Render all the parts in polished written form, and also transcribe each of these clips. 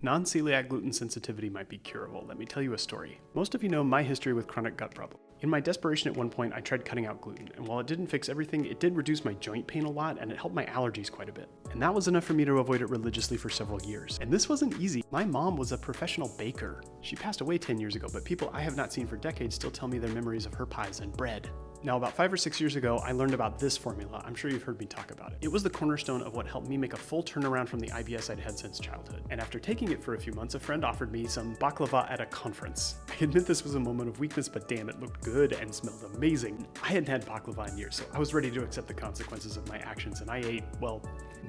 Non-celiac gluten sensitivity might be curable. Let me tell you a story. Most of you know my history with chronic gut problems. In my desperation at one point, I tried cutting out gluten, and while it didn't fix everything, it did reduce my joint pain a lot, and it helped my allergies quite a bit. And that was enough for me to avoid it religiously for several years. And this wasn't easy. My mom was a professional baker. She passed away 10 years ago, but people I have not seen for decades still tell me their memories of her pies and bread. Now, about 5 or 6 years ago, I learned about this formula. I'm sure you've heard me talk about it. It was the cornerstone of what helped me make a full turnaround from the IBS I'd had since childhood. And after taking it for a few months, a friend offered me some baklava at a conference. I admit this was a moment of weakness, but damn, it looked good and smelled amazing. I hadn't had baklava in years, so I was ready to accept the consequences of my actions, and I ate, well,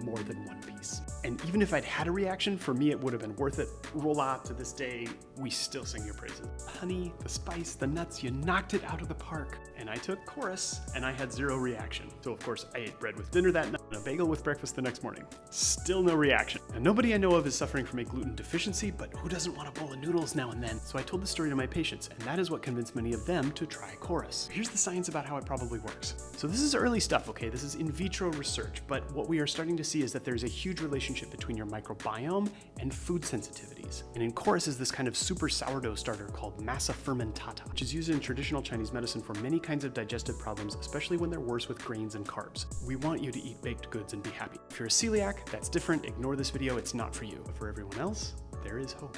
more than one piece. And even if I'd had a reaction, for me it would have been worth it. Rolla, to this day, we still sing your praises. Honey, the spice, the nuts, you knocked it out of the park. And I took chorus, and I had zero reaction. So of course, I ate bread with dinner that night and a bagel with breakfast the next morning. Still no reaction. And nobody I know of is suffering from a gluten deficiency, but who doesn't want a bowl of noodles now and then? So I told the story to my patients, and that is what convinced many of them to try chorus. Here's the science about how it probably works. So this is early stuff, okay? This is in vitro research, but what we are starting to see is that there's a huge relationship between your microbiome and food sensitivities. And in chorus is this kind of super sourdough starter called massa fermentata, which is used in traditional Chinese medicine for many kinds of digestive problems, especially when they're worse with grains and carbs. We want you to eat baked goods and be happy. If you're a celiac, that's different. Ignore this video, it's not for you. But for everyone else, there is hope.